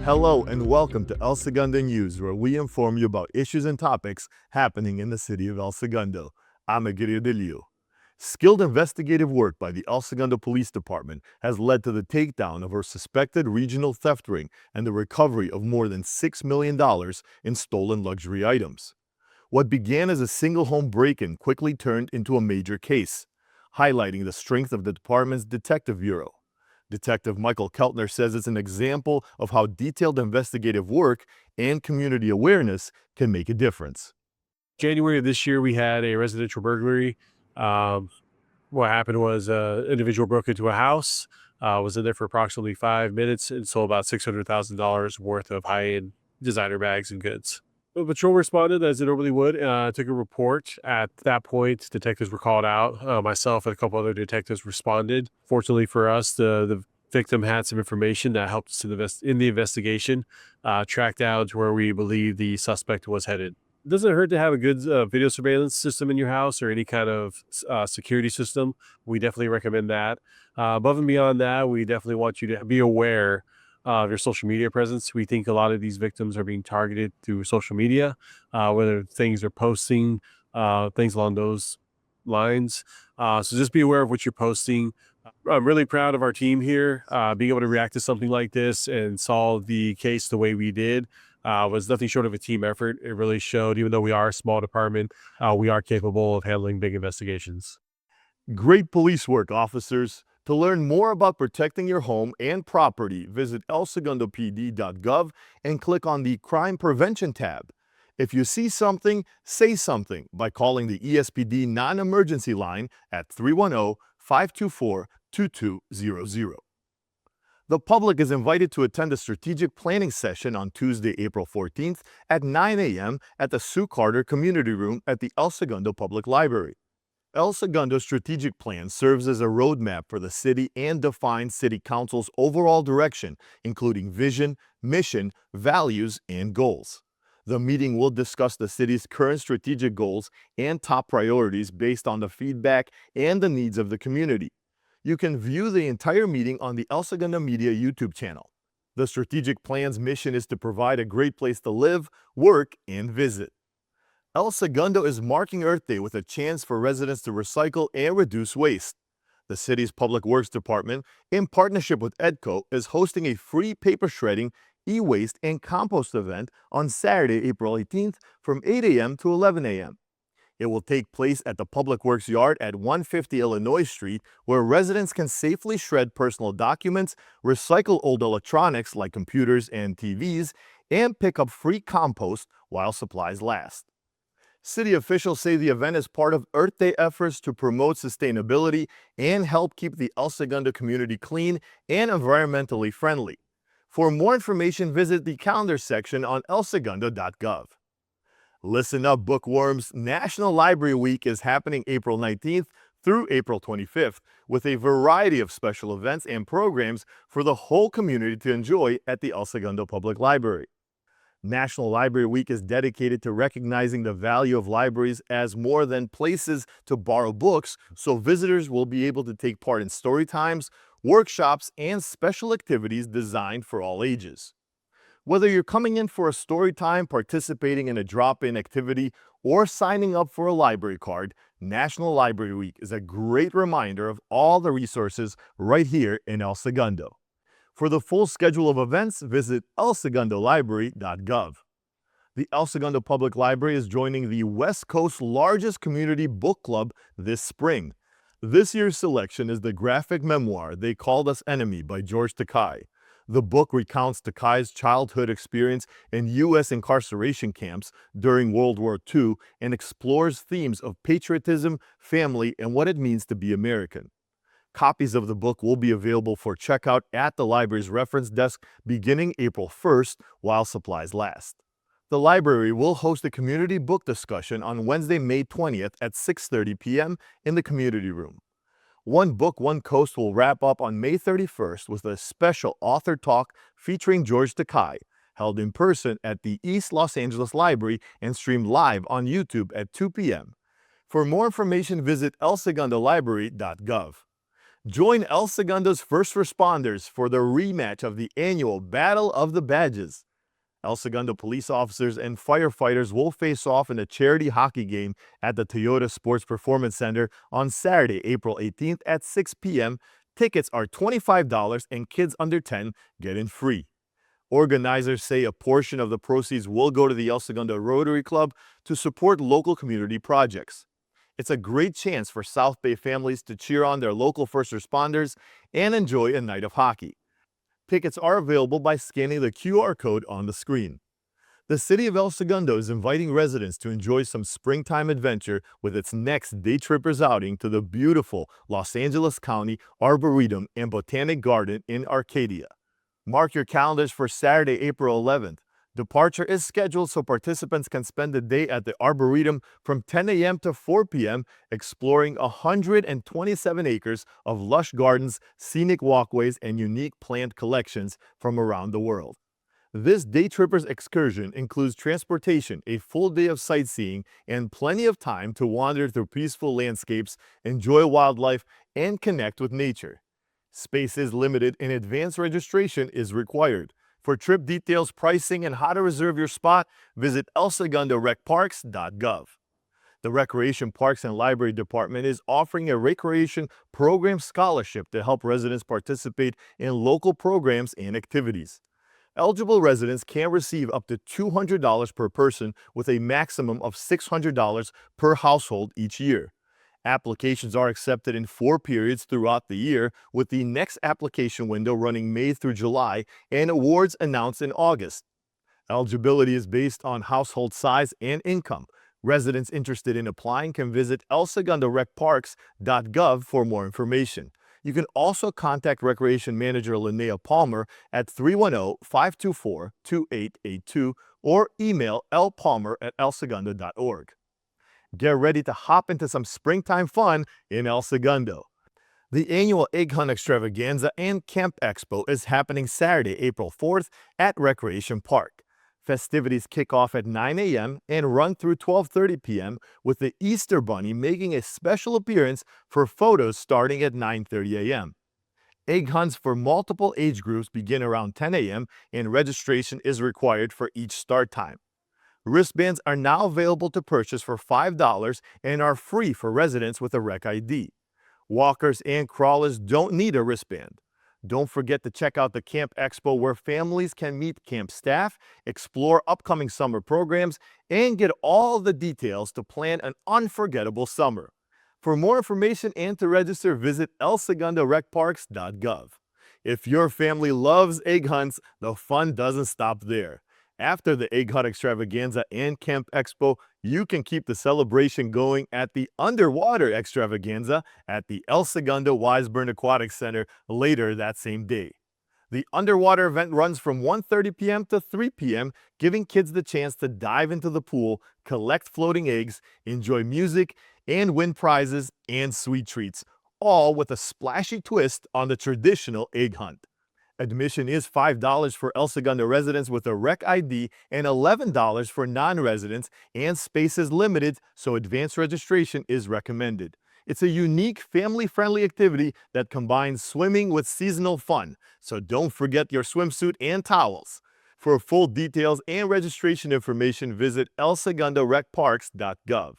Hello and welcome to El Segundo News, where we inform you about issues and topics happening in the city of El Segundo. I'm Aguirre de Leo. Skilled investigative work by the El Segundo Police Department has led to the takedown of a suspected regional theft ring and the recovery of more than $6 million in stolen luxury items. What began as a single home break-in quickly turned into a major case, highlighting the strength of the department's detective bureau. Detective Michael Keltner says it's an example of how detailed investigative work and community awareness can make a difference. January of this year, we had a residential burglary. What happened was an individual broke into a house, was in there for approximately 5 minutes, and stole about $600,000 worth of high-end designer bags and goods. The patrol responded as it normally would, took a report. At that point, detectives were called out. Myself and a couple other detectives responded. Fortunately for us, the victim had some information that helped us in the investigation, track down to where we believe the suspect was headed. It doesn't hurt to have a good video surveillance system in your house or any kind of security system. We definitely recommend that. Above and beyond that, we definitely want you to be aware of your social media presence. We think a lot of these victims are being targeted through social media, whether things are posting, things along those lines. So just be aware of what you're posting. I'm really proud of our team here. Being able to react to something like this and solve the case the way we did was nothing short of a team effort. It really showed, even though we are a small department, we are capable of handling big investigations. Great police work, officers. To learn more about protecting your home and property, visit elsegundopd.gov and click on the Crime Prevention tab. If you see something, say something by calling the ESPD non-emergency line at 310-524-2200. The public is invited to attend a strategic planning session on Tuesday, April 14th at 9 a.m. at the Sue Carter Community Room at the El Segundo Public Library. El Segundo Strategic Plan serves as a roadmap for the city and defines City Council's overall direction, including vision, mission, values, and goals. The meeting will discuss the city's current strategic goals and top priorities based on the feedback and the needs of the community. You can view the entire meeting on the El Segundo Media YouTube channel. The strategic plan's mission is to provide a great place to live, work, and visit. El Segundo is marking Earth Day with a chance for residents to recycle and reduce waste. The city's Public Works Department, in partnership with EDCO, is hosting a free paper shredding, e-waste, and compost event on Saturday, April 18th from 8 a.m. to 11 a.m. It will take place at the Public Works Yard at 150 Illinois Street, where residents can safely shred personal documents, recycle old electronics like computers and TVs, and pick up free compost while supplies last. City officials say the event is part of Earth Day efforts to promote sustainability and help keep the El Segundo community clean and environmentally friendly. For more information, visit the calendar section on elsegundo.gov. Listen up, bookworms! National Library Week is happening April 19th through April 25th with a variety of special events and programs for the whole community to enjoy at the El Segundo Public Library. National Library Week is dedicated to recognizing the value of libraries as more than places to borrow books, so visitors will be able to take part in story times, workshops, and special activities designed for all ages. Whether you're coming in for a story time, participating in a drop-in activity, or signing up for a library card, National Library Week is a great reminder of all the resources right here in El Segundo. For the full schedule of events, visit elsegundolibrary.gov. The El Segundo Public Library is joining the West Coast's largest community book club this spring. This year's selection is the graphic memoir They Called Us Enemy by George Takei. The book recounts Takei's childhood experience in U.S. incarceration camps during World War II and explores themes of patriotism, family, and what it means to be American. Copies of the book will be available for checkout at the library's reference desk beginning April 1st while supplies last. The library will host a community book discussion on Wednesday, May 20th at 6:30 p.m. in the community room. One Book, One Coast will wrap up on May 31st with a special author talk featuring George Takei, held in person at the East Los Angeles Library and streamed live on YouTube at 2 p.m. For more information, visit elsegundolibrary.gov. Join El Segundo's first responders for the rematch of the annual Battle of the Badges. El Segundo police officers and firefighters will face off in a charity hockey game at the Toyota Sports Performance Center on Saturday, April 18th at 6 p.m. Tickets are $25 and kids under 10 get in free. Organizers say a portion of the proceeds will go to the El Segundo Rotary Club to support local community projects. It's a great chance for South Bay families to cheer on their local first responders and enjoy a night of hockey. Tickets are available by scanning the QR code on the screen. The city of El Segundo is inviting residents to enjoy some springtime adventure with its next Day Trippers outing to the beautiful Los Angeles County Arboretum and Botanic Garden in Arcadia. Mark your calendars for Saturday, April 11th. Departure is scheduled so participants can spend the day at the Arboretum from 10 a.m. to 4 p.m. exploring 127 acres of lush gardens, scenic walkways, and unique plant collections from around the world. This Day Trippers excursion includes transportation, a full day of sightseeing, and plenty of time to wander through peaceful landscapes, enjoy wildlife, and connect with nature. Space is limited and advance registration is required. For trip details, pricing, and how to reserve your spot, visit elsegundorecparks.gov. The Recreation Parks and Library Department is offering a recreation program scholarship to help residents participate in local programs and activities. Eligible residents can receive up to $200 per person with a maximum of $600 per household each year. Applications are accepted in 4 periods throughout the year, with the next application window running May through July and awards announced in August. Eligibility is based on household size and income. Residents interested in applying can visit elsegundorecparks.gov for more information. You can also contact Recreation Manager Linnea Palmer at 310-524-2882 or email lpalmer@elsegundo.org. Get ready to hop into some springtime fun in El Segundo. The annual Egg Hunt Extravaganza and Camp Expo is happening Saturday, April 4th at Recreation Park. Festivities kick off at 9 a.m. and run through 12:30 p.m., with the Easter Bunny making a special appearance for photos starting at 9:30 a.m. Egg hunts for multiple age groups begin around 10 a.m. and registration is required for each start time. Wristbands are now available to purchase for $5 and are free for residents with a Rec ID. Walkers and crawlers don't need a wristband. Don't forget to check out the Camp Expo, where families can meet camp staff, explore upcoming summer programs, and get all the details to plan an unforgettable summer. For more information and to register, visit elsegundorecparks.gov. If your family loves egg hunts, the fun doesn't stop there. After the Egg Hunt Extravaganza and Camp Expo, you can keep the celebration going at the Underwater Extravaganza at the El Segundo Wiseburn Aquatics Center later that same day. The underwater event runs from 1:30 p.m. to 3 p.m., giving kids the chance to dive into the pool, collect floating eggs, enjoy music, and win prizes and sweet treats, all with a splashy twist on the traditional egg hunt. Admission is $5 for El Segundo residents with a Rec ID and $11 for non-residents, and space is limited, so advanced registration is recommended. It's a unique, family-friendly activity that combines swimming with seasonal fun, so don't forget your swimsuit and towels. For full details and registration information, visit elsegundorecparks.gov.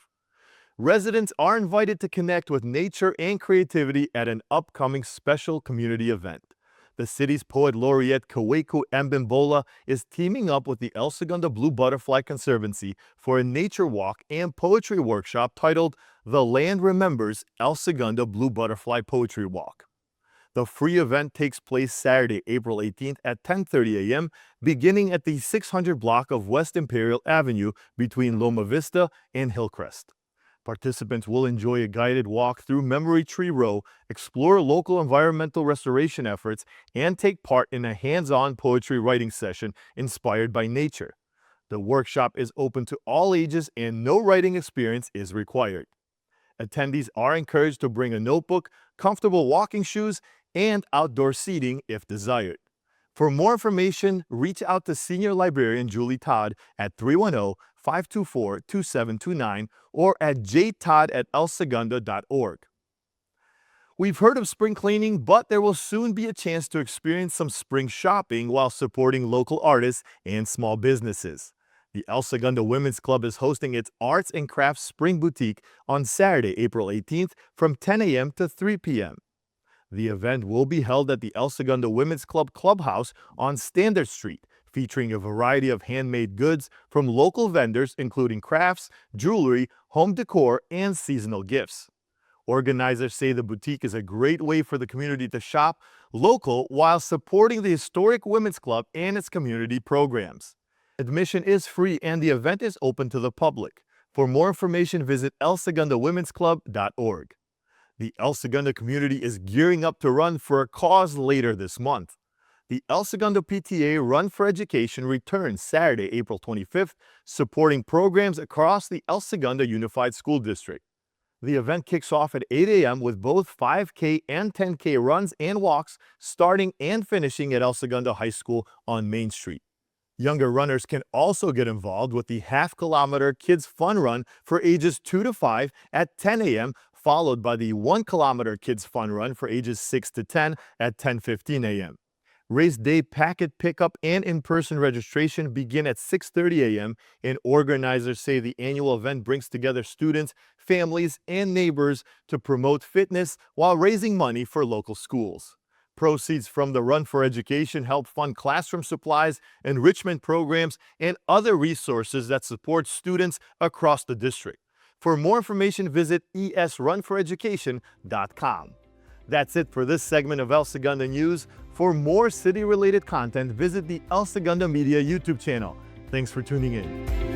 Residents are invited to connect with nature and creativity at an upcoming special community event. The city's poet laureate Kaweku Mbimbola is teaming up with the El Segundo Blue Butterfly Conservancy for a nature walk and poetry workshop titled The Land Remembers El Segundo Blue Butterfly Poetry Walk. The free event takes place Saturday, April 18th at 10:30 a.m., beginning at the 600 block of West Imperial Avenue between Loma Vista and Hillcrest. Participants will enjoy a guided walk through Memory Tree Row, explore local environmental restoration efforts, and take part in a hands-on poetry writing session inspired by nature. The workshop is open to all ages and no writing experience is required. Attendees are encouraged to bring a notebook, comfortable walking shoes, and outdoor seating if desired. For more information, reach out to Senior Librarian Julie Todd at 310-524-2729 or at jtodd@elsegundo.org. We've heard of spring cleaning, but there will soon be a chance to experience some spring shopping while supporting local artists and small businesses. The El Segundo Women's Club is hosting its Arts and Crafts Spring Boutique on Saturday, April 18th from 10 a.m. to 3 p.m. The event will be held at the El Segundo Women's Club Clubhouse on Standard Street, featuring a variety of handmade goods from local vendors including crafts, jewelry, home decor, and seasonal gifts. Organizers say the boutique is a great way for the community to shop local while supporting the historic Women's Club and its community programs. Admission is free and the event is open to the public. For more information, visit elsegundowomensclub.org. The El Segundo community is gearing up to run for a cause later this month. The El Segundo PTA Run for Education returns Saturday, April 25th, supporting programs across the El Segundo Unified School District. The event kicks off at 8 a.m. with both 5K and 10K runs and walks starting and finishing at El Segundo High School on Main Street. Younger runners can also get involved with the half-kilometer Kids Fun Run for ages 2 to 5 at 10 a.m., followed by the 1-kilometer Kids Fun Run for ages 6 to 10 at 10:15 a.m. Race day packet pickup and in-person registration begin at 6:30 a.m., and organizers say the annual event brings together students, families, and neighbors to promote fitness while raising money for local schools. Proceeds from the Run for Education help fund classroom supplies, enrichment programs, and other resources that support students across the district. For more information, visit esrunforeducation.com. That's it for this segment of El Segundo News. For more city-related content, visit the El Segundo Media YouTube channel. Thanks for tuning in.